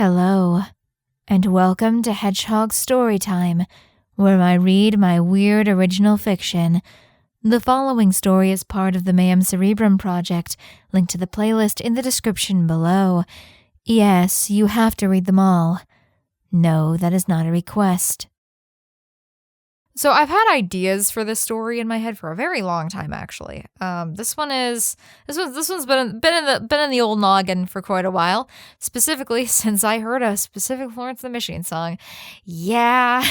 Hello, and welcome to Hedgehog Storytime, where I read my weird original fiction. The following story is part of the Mayhem Cerebrum project, linked to the playlist in the description below. Yes, you have to read them all. No, that is not a request. So I've had ideas for this story in my head for a very long time, actually. This one's been in the old noggin for quite a while, specifically since I heard a specific Florence and the Machine song. Yeah.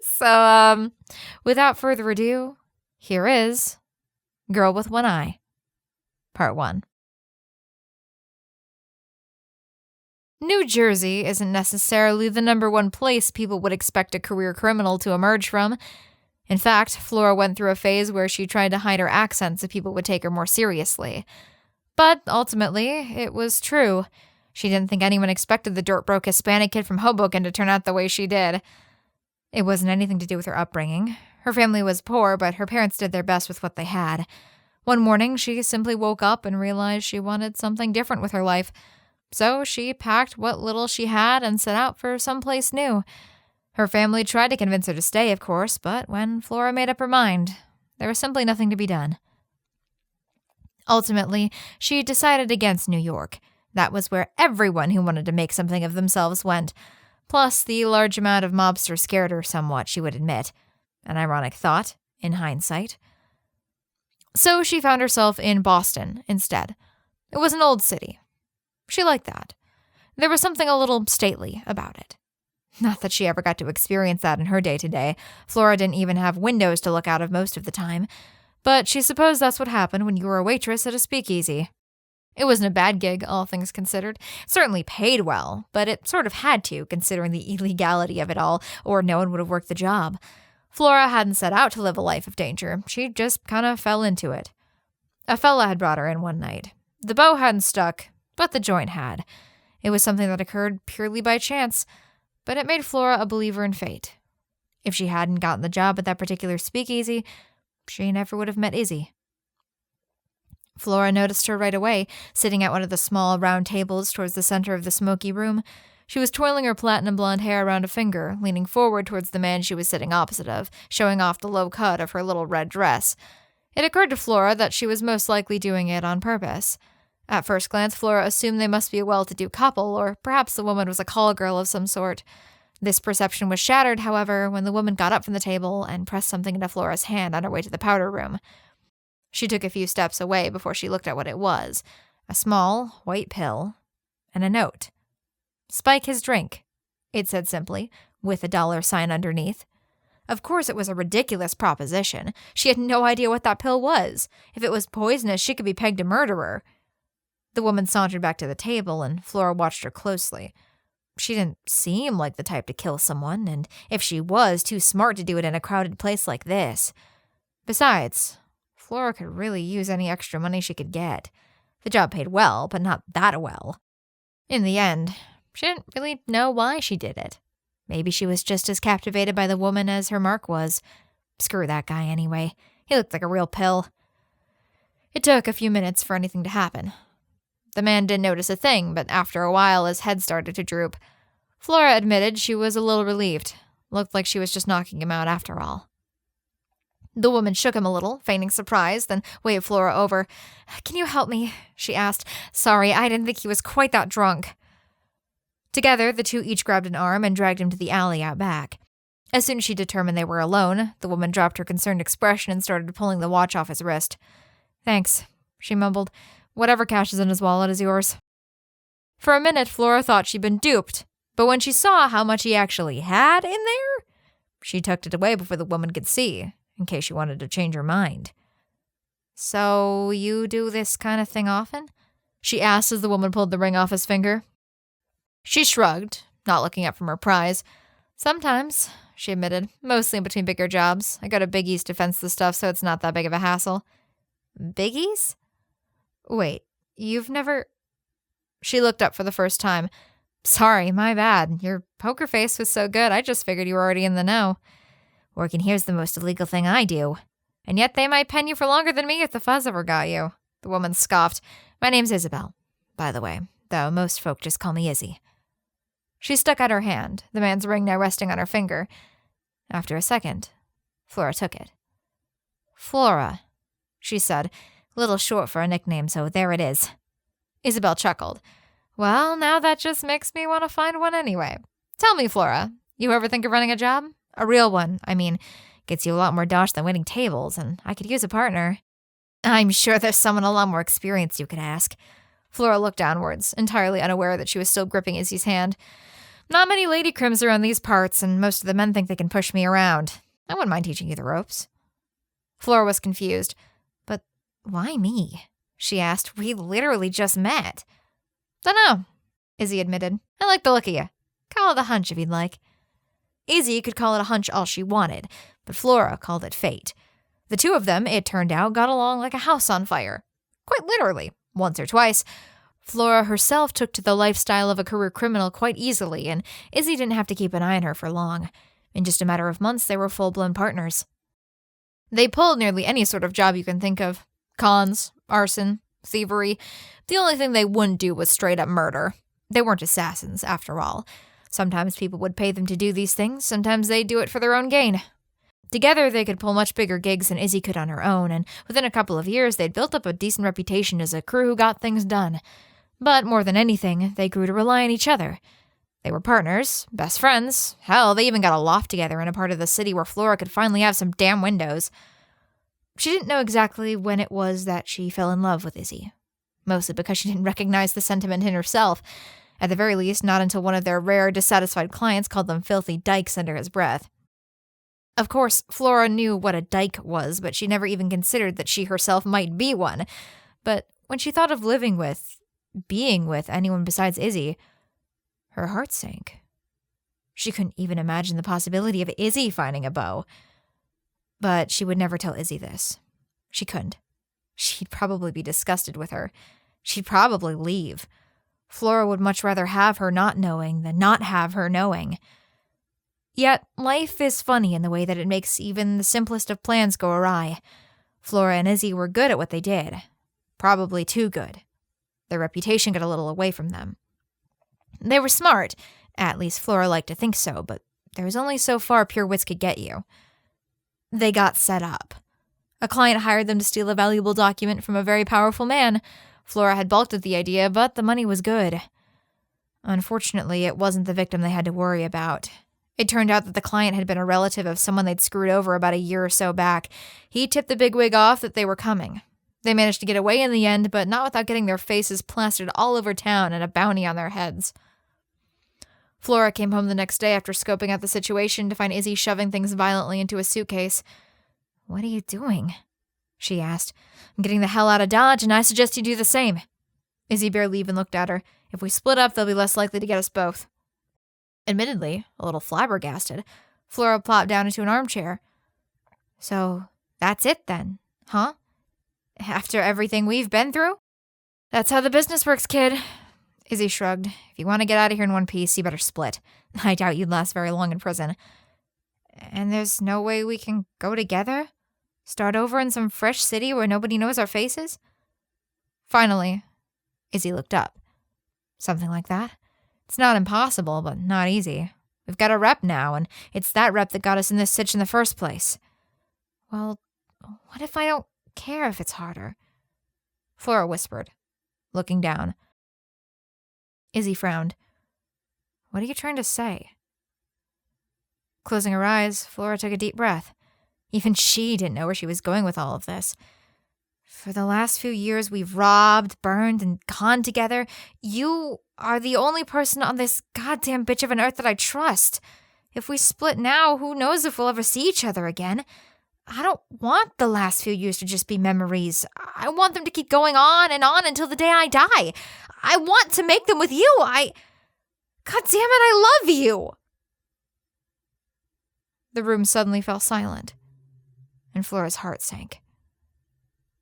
So, without further ado, here is Girl with One Eye, Part 1. New Jersey isn't necessarily the number one place people would expect a career criminal to emerge from. In fact, Flora went through a phase where she tried to hide her accent so people would take her more seriously. But ultimately, it was true. She didn't think anyone expected the dirt-broke Hispanic kid from Hoboken to turn out the way she did. It wasn't anything to do with her upbringing. Her family was poor, but her parents did their best with what they had. One morning, she simply woke up and realized she wanted something different with her life. So she packed what little she had and set out for someplace new. Her family tried to convince her to stay, of course, but when Flora made up her mind, there was simply nothing to be done. Ultimately, she decided against New York. That was where everyone who wanted to make something of themselves went. Plus, the large amount of mobsters scared her somewhat, she would admit. An ironic thought, in hindsight. So she found herself in Boston instead. It was an old city. She liked that. There was something a little stately about it. Not that she ever got to experience that in her day-to-day. Flora didn't even have windows to look out of most of the time. But she supposed that's what happened when you were a waitress at a speakeasy. It wasn't a bad gig, all things considered. It certainly paid well, but it sort of had to, considering the illegality of it all, or no one would have worked the job. Flora hadn't set out to live a life of danger. She just kind of fell into it. A fella had brought her in one night. The bow hadn't stuck, but the joint had. It was something that occurred purely by chance, but it made Flora a believer in fate. If she hadn't gotten the job at that particular speakeasy, she never would have met Izzy. Flora noticed her right away, sitting at one of the small round tables towards the center of the smoky room. She was twirling her platinum blonde hair around a finger, leaning forward towards the man she was sitting opposite of, showing off the low cut of her little red dress. It occurred to Flora that she was most likely doing it on purpose. At first glance, Flora assumed they must be a well-to-do couple, or perhaps the woman was a call girl of some sort. This perception was shattered, however, when the woman got up from the table and pressed something into Flora's hand on her way to the powder room. She took a few steps away before she looked at what it was. A small, white pill, and a note. "Spike his drink," it said simply, with a dollar sign underneath. Of course it was a ridiculous proposition. She had no idea what that pill was. If it was poisonous, she could be pegged a murderer. The woman sauntered back to the table, and Flora watched her closely. She didn't seem like the type to kill someone, and if she was, too smart to do it in a crowded place like this. Besides, Flora could really use any extra money she could get. The job paid well, but not that well. In the end, she didn't really know why she did it. Maybe she was just as captivated by the woman as her Mark was. Screw that guy anyway. He looked like a real pill. It took a few minutes for anything to happen. The man didn't notice a thing, but after a while his head started to droop. Flora admitted she was a little relieved. Looked like she was just knocking him out after all. The woman shook him a little, feigning surprise, then waved Flora over. "Can you help me?" she asked. "Sorry, I didn't think he was quite that drunk." Together, the two each grabbed an arm and dragged him to the alley out back. As soon as she determined they were alone, the woman dropped her concerned expression and started pulling the watch off his wrist. "Thanks," she mumbled. "Whatever cash is in his wallet is yours." For a minute, Flora thought she'd been duped, but when she saw how much he actually had in there, she tucked it away before the woman could see, in case she wanted to change her mind. "So you do this kind of thing often?" she asked as the woman pulled the ring off his finger. She shrugged, not looking up from her prize. "Sometimes," she admitted, "mostly in between bigger jobs. I go to Biggie's to fence the stuff, so it's not that big of a hassle." "Biggie's? Wait, you've never—" She looked up for the first time. "Sorry, my bad. Your poker face was so good, I just figured you were already in the know. Working here's the most illegal thing I do. And yet they might pen you for longer than me if the fuzz ever got you." The woman scoffed. "My name's Isabel, by the way, though most folk just call me Izzy." She stuck out her hand, the man's ring now resting on her finger. After a second, Flora took it. "Flora," she said, a little short for a nickname, so there it is. Isabel chuckled. "Well, now that just makes me want to find one anyway. Tell me, Flora, you ever think of running a job? A real one, I mean. Gets you a lot more dosh than waiting tables, and I could use a partner." "I'm sure there's someone a lot more experienced you could ask." Flora looked downwards, entirely unaware that she was still gripping Izzy's hand. "Not many lady crims around these parts, and most of the men think they can push me around. I wouldn't mind teaching you the ropes." Flora was confused. "But why me?" she asked. "We literally just met." "Dunno," Izzy admitted. "I like the look of you. Call it a hunch if you'd like." Izzy could call it a hunch all she wanted, but Flora called it fate. The two of them, it turned out, got along like a house on fire. Quite literally, once or twice. Flora herself took to the lifestyle of a career criminal quite easily, and Izzy didn't have to keep an eye on her for long. In just a matter of months, they were full-blown partners. They pulled nearly any sort of job you can think of. Cons, arson, thievery. The only thing they wouldn't do was straight-up murder. They weren't assassins, after all. Sometimes people would pay them to do these things, sometimes they'd do it for their own gain. Together, they could pull much bigger gigs than Izzy could on her own, and within a couple of years, they'd built up a decent reputation as a crew who got things done. But more than anything, they grew to rely on each other. They were partners, best friends. Hell, they even got a loft together in a part of the city where Flora could finally have some damn windows. She didn't know exactly when it was that she fell in love with Izzy. Mostly because she didn't recognize the sentiment in herself. At the very least, not until one of their rare, dissatisfied clients called them filthy dykes under his breath. Of course, Flora knew what a dyke was, but she never even considered that she herself might be one. But when she thought of being with anyone besides Izzy, her heart sank. She couldn't even imagine the possibility of Izzy finding a beau. But she would never tell Izzy this. She couldn't. She'd probably be disgusted with her. She'd probably leave. Flora would much rather have her not knowing than not have her knowing. Yet, life is funny in the way that it makes even the simplest of plans go awry. Flora and Izzy were good at what they did. Probably too good. Their reputation got a little away from them. They were smart, at least Flora liked to think so, but there was only so far pure wits could get you. They got set up. A client hired them to steal a valuable document from a very powerful man. Flora had balked at the idea, but the money was good. Unfortunately, it wasn't the victim they had to worry about. It turned out that the client had been a relative of someone they'd screwed over about a year or so back. He tipped the bigwig off that they were coming. They managed to get away in the end, but not without getting their faces plastered all over town and a bounty on their heads. Flora came home the next day after scoping out the situation to find Izzy shoving things violently into a suitcase. "What are you doing?" she asked. "I'm getting the hell out of Dodge, and I suggest you do the same." Izzy barely even looked at her. "If we split up, they'll be less likely to get us both." Admittedly, a little flabbergasted, Flora plopped down into an armchair. "So, that's it then, huh? After everything we've been through?" "That's how the business works, kid." Izzy shrugged. "If you want to get out of here in one piece, you better split. I doubt you'd last very long in prison." "And there's no way we can go together? Start over in some fresh city where nobody knows our faces?" Finally, Izzy looked up. "Something like that? It's not impossible, but not easy. We've got a rep now, and it's that rep that got us in this sitch in the first place." "Well, what if I don't care if it's harder?" Flora whispered, looking down. Izzy frowned. "What are you trying to say?" Closing her eyes, Flora took a deep breath. Even she didn't know where she was going with all of this. "For the last few years, we've robbed, burned, and gone together. You are the only person on this goddamn bitch of an earth that I trust. If we split now, who knows if we'll ever see each other again? I don't want the last few years to just be memories. I want them to keep going on and on until the day I die. I want to make them with you. God damn it, I love you." The room suddenly fell silent, and Flora's heart sank.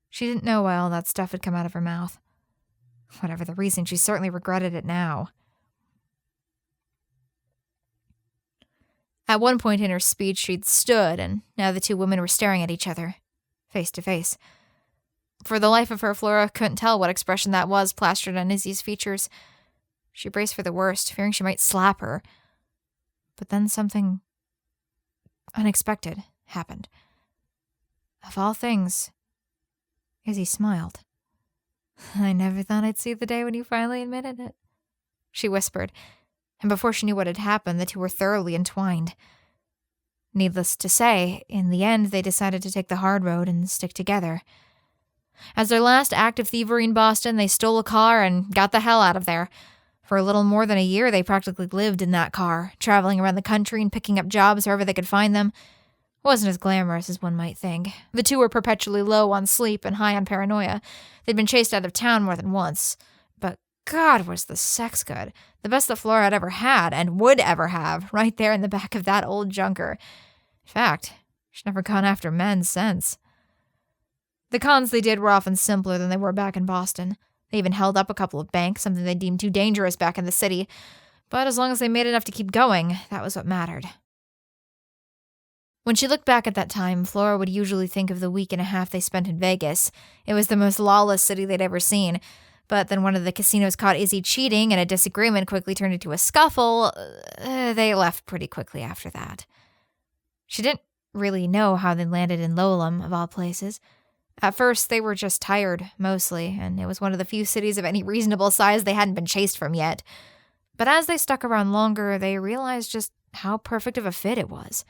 She didn't know why all that stuff had come out of her mouth. Whatever the reason, she certainly regretted it now. At one point in her speech, she'd stood, and now the two women were staring at each other, face to face. For the life of her, Flora couldn't tell what expression that was plastered on Izzy's features. She braced for the worst, fearing she might slap her. But then something unexpected happened. Of all things, Izzy smiled. "I never thought I'd see the day when you finally admitted it," she whispered, and before she knew what had happened, the two were thoroughly entwined. Needless to say, in the end, they decided to take the hard road and stick together. As their last act of thievery in Boston, they stole a car and got the hell out of there. For a little more than a year, they practically lived in that car, traveling around the country and picking up jobs wherever they could find them. It wasn't as glamorous as one might think. The two were perpetually low on sleep and high on paranoia. They'd been chased out of town more than once. But God, was the sex good. The best that Flora had ever had and would ever have, right there in the back of that old junker. In fact, she's never gone after men since. The cons they did were often simpler than they were back in Boston. They even held up a couple of banks, something they deemed too dangerous back in the city. But as long as they made enough to keep going, that was what mattered. When she looked back at that time, Flora would usually think of the week and a half they spent in Vegas. It was the most lawless city they'd ever seen. But then one of the casinos caught Izzy cheating, and a disagreement quickly turned into a scuffle. They left pretty quickly after that. She didn't really know how they landed in Lowell, of all places. At first, they were just tired, mostly, and it was one of the few cities of any reasonable size they hadn't been chased from yet. But as they stuck around longer, they realized just how perfect of a fit it was.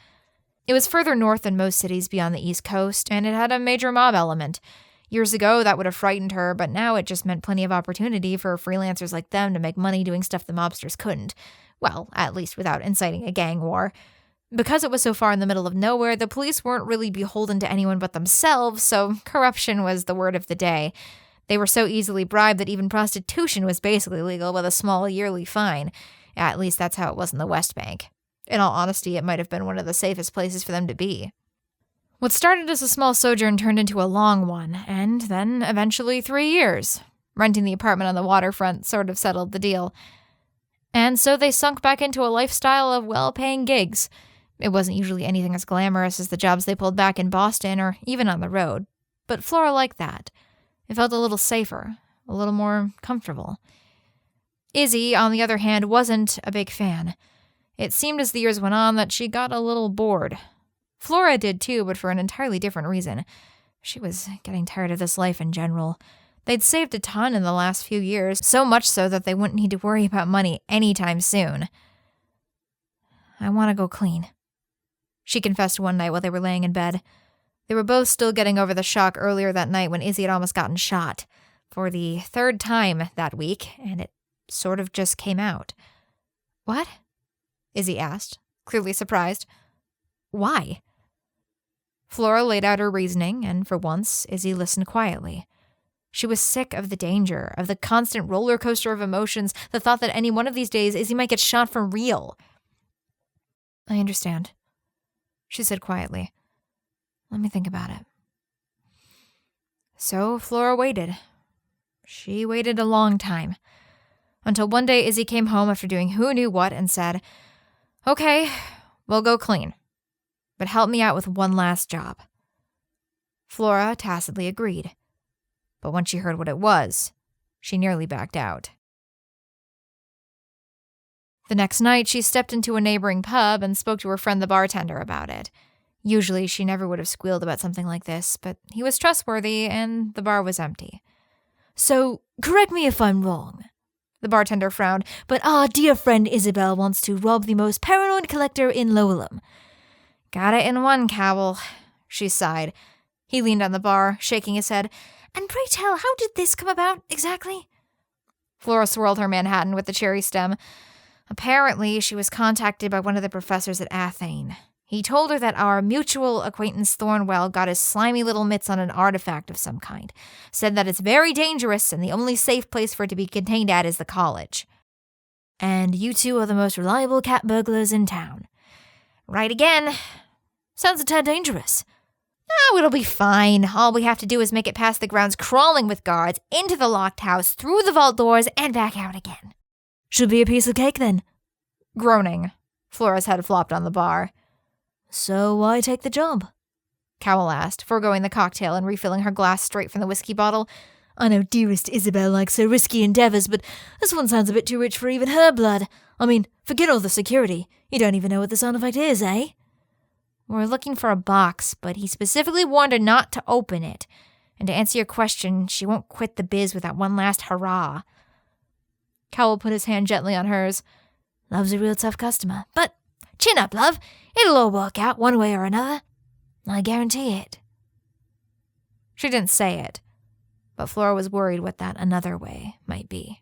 It was further north than most cities beyond the East Coast, and it had a major mob element. Years ago, that would have frightened her, but now it just meant plenty of opportunity for freelancers like them to make money doing stuff the mobsters couldn't. Well, at least without inciting a gang war. Because it was so far in the middle of nowhere, the police weren't really beholden to anyone but themselves, so corruption was the word of the day. They were so easily bribed that even prostitution was basically legal with a small yearly fine. At least that's how it was in the West Bank. In all honesty, it might have been one of the safest places for them to be. What started as a small sojourn turned into a long one, and then eventually 3 years. Renting the apartment on the waterfront sort of settled the deal. And so they sunk back into a lifestyle of well-paying gigs. It wasn't usually anything as glamorous as the jobs they pulled back in Boston or even on the road. But Flora liked that. It felt a little safer, a little more comfortable. Izzy, on the other hand, wasn't a big fan. It seemed as the years went on that she got a little bored. Flora did too, but for an entirely different reason. She was getting tired of this life in general. They'd saved a ton in the last few years, so much so that they wouldn't need to worry about money anytime soon. "I want to go clean," she confessed one night while they were laying in bed. They were both still getting over the shock earlier that night when Izzy had almost gotten shot. For the third time that week, and it sort of just came out. "What?" Izzy asked, clearly surprised. "Why?" Flora laid out her reasoning, and for once, Izzy listened quietly. She was sick of the danger, of the constant roller coaster of emotions, the thought that any one of these days Izzy might get shot for real. "I understand," she said quietly. "Let me think about it." So Flora waited. She waited a long time. Until one day Izzy came home after doing who knew what and said, "Okay, we'll go clean. But help me out with one last job." Flora tacitly agreed. But when she heard what it was, she nearly backed out. The next night, she stepped into a neighboring pub and spoke to her friend the bartender about it. Usually, she never would have squealed about something like this, but he was trustworthy and the bar was empty. "So, correct me if I'm wrong," the bartender frowned, "but our dear friend Isabel wants to rob the most paranoid collector in Lowell." "Got it in one, Cowell," she sighed. He leaned on the bar, shaking his head. "And pray tell, how did this come about, exactly?" Flora swirled her Manhattan with the cherry stem. Apparently, she was contacted by one of the professors at Athene. He told her that our mutual acquaintance Thornwell got his slimy little mitts on an artifact of some kind. Said that it's very dangerous, and the only safe place for it to be contained at is the college. "And you two are the most reliable cat burglars in town." "Right again." "Sounds a tad dangerous." "Oh, it'll be fine. All we have to do is make it past the grounds crawling with guards, into the locked house, through the vault doors, and back out again." "Should be a piece of cake, then." Groaning, Flora's head flopped on the bar. "So why take the job?" Cowell asked, foregoing the cocktail and refilling her glass straight from the whiskey bottle. I know dearest Isabel likes her risky endeavours, but this one sounds a bit too rich for even her blood. I mean, forget all the security. You don't even know what the sound effect is, eh? We're looking for a box, but he specifically warned her not to open it. And to answer your question, she won't quit the biz without one last hurrah. Cowell put his hand gently on hers. Love's a real tough customer. But chin up, love. It'll all work out one way or another. I guarantee it. She didn't say it, but Flora was worried what that another way might be.